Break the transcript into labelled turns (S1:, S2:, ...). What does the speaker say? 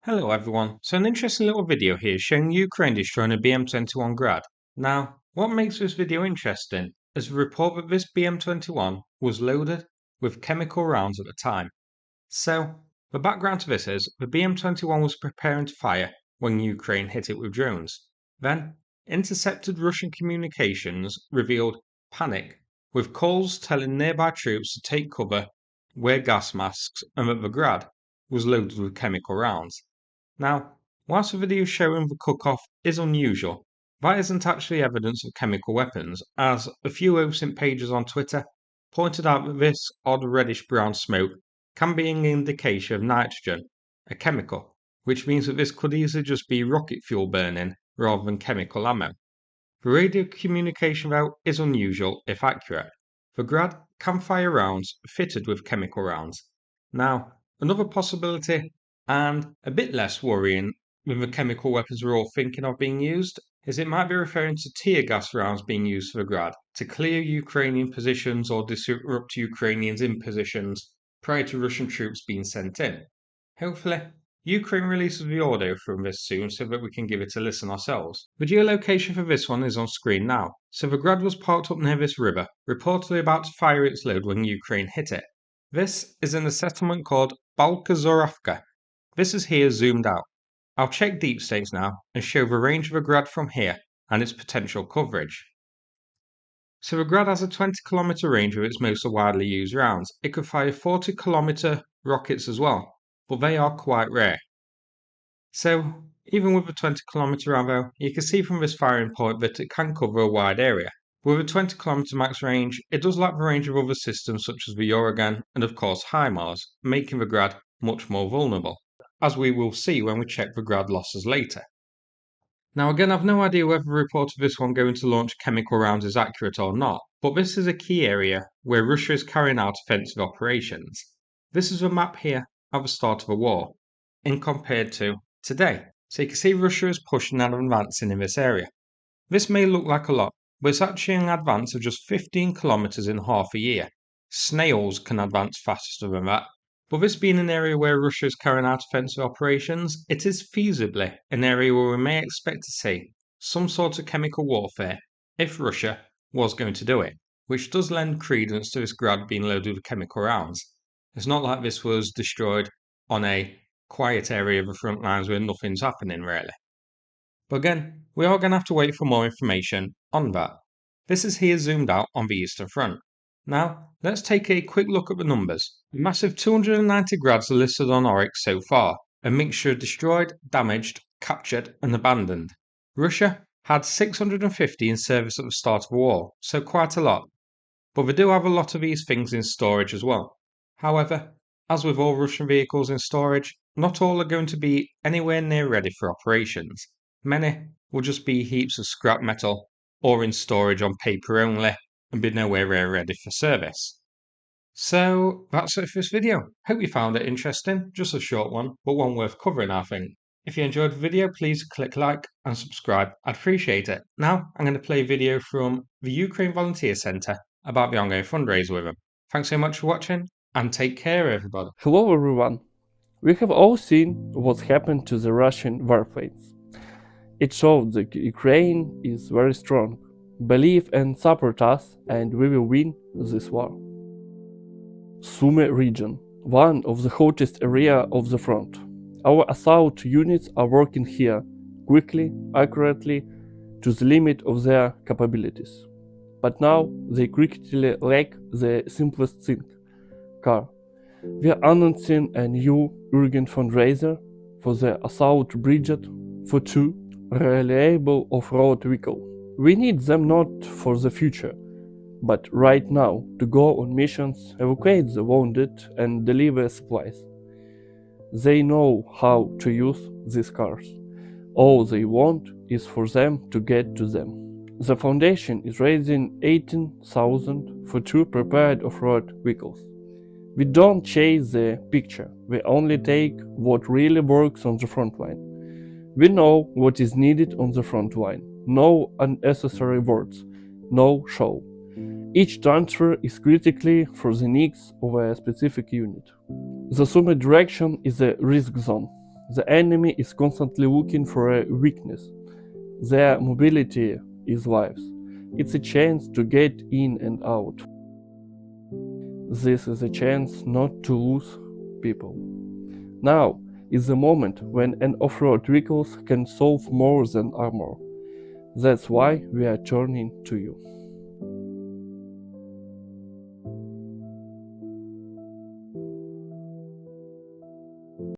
S1: Hello everyone, so an interesting little video here showing Ukraine destroying a BM-21 Grad. Now, what makes this video interesting is the report that this BM-21 was loaded with chemical rounds at the time. So, the background to this is the BM-21 was preparing to fire when Ukraine hit it with drones. Then, intercepted Russian communications revealed panic, with calls telling nearby troops to take cover, wear gas masks, and that the Grad was loaded with chemical rounds. Now, whilst the video showing the cook-off is unusual, that isn't actually evidence of chemical weapons, as a few OSINT pages on Twitter pointed out that this odd reddish-brown smoke can be an indication of nitrogen, a chemical, which means that this could easily just be rocket fuel burning rather than chemical ammo. The radio communication route is unusual if accurate. The Grad can fire rounds fitted with chemical rounds. Now, another possibility, and a bit less worrying with the chemical weapons we're all thinking of being used, is it might be referring to tear gas rounds being used for the Grad to clear Ukrainian positions or disrupt Ukrainians in positions prior to Russian troops being sent in. Hopefully, Ukraine releases the audio from this soon so that we can give it a listen ourselves. The geolocation for this one is on screen now. So the Grad was parked up near this river, reportedly about to fire its load when Ukraine hit it. This is in a settlement called Balkazorovka. This is here zoomed out. I'll check deep states now and show the range of a Grad from here and its potential coverage. So the Grad has a 20km range with its most widely used rounds. It could fire 40km rockets as well, but they are quite rare. So even with a 20km round though, you can see from this firing point that it can cover a wide area. With a 20km max range, it does lack the range of other systems such as the Uragan and of course HIMARS, making the Grad much more vulnerable, as we will see when we check the Grad losses later. Now again, I've no idea whether the report of this one going to launch chemical rounds is accurate or not, but this is a key area where Russia is carrying out offensive operations. This is a map here at the start of a war, in compared to today. So you can see Russia is pushing and advancing in this area. This may look like a lot, but it's actually an advance of just 15km in half a year. Snails can advance faster than that, but this being an area where Russia is carrying out offensive operations, it is feasibly an area where we may expect to see some sort of chemical warfare if Russia was going to do it, which does lend credence to this Grad being loaded with chemical rounds. It's not like this was destroyed on a quiet area of the front lines where nothing's happening really. But again, we are going to have to wait for more information on that. This is here zoomed out on the Eastern Front. Now, let's take a quick look at the numbers. A massive 290 Grads are listed on Oryx so far, a mixture of destroyed, damaged, captured and abandoned. Russia had 650 in service at the start of the war, so quite a lot. But they do have a lot of these things in storage as well. However, as with all Russian vehicles in storage, not all are going to be anywhere near ready for operations. Many will just be heaps of scrap metal or in storage on paper only and be nowhere near ready for service. So that's it for this video. Hope you found it interesting, just a short one, but one worth covering I think. If you enjoyed the video, please click like and subscribe, I'd appreciate it. Now I'm going to play a video from the Ukraine Volunteer Centre about the ongoing fundraiser with them. Thanks so much for watching and take care everybody.
S2: Hello everyone. We have all seen what happened to the Russian warplanes. It showed that Ukraine is very strong. Believe and support us and we will win this war. Sumy region, one of the hottest area of the front. Our assault units are working here, quickly, accurately, to the limit of their capabilities. But now they critically lack the simplest thing, car. We are announcing a new urgent fundraiser for the assault brigade for 2 reliable off-road vehicles. We need them not for the future, but right now to go on missions, evacuate the wounded and deliver supplies. They know how to use these cars. All they want is for them to get to them. The foundation is raising 18,000 for 2 prepared off-road vehicles. We don't chase the picture, we only take what really works on the front line. We know what is needed on the front line. No unnecessary words, no show. Each transfer is critically for the needs of a specific unit. The Sumy direction is a risk zone. The enemy is constantly looking for a weakness. Their mobility is lives. It's a chance to get in and out. This is a chance not to lose people. Now is the moment when an off-road vehicles can solve more than armor. That's why we are turning to you.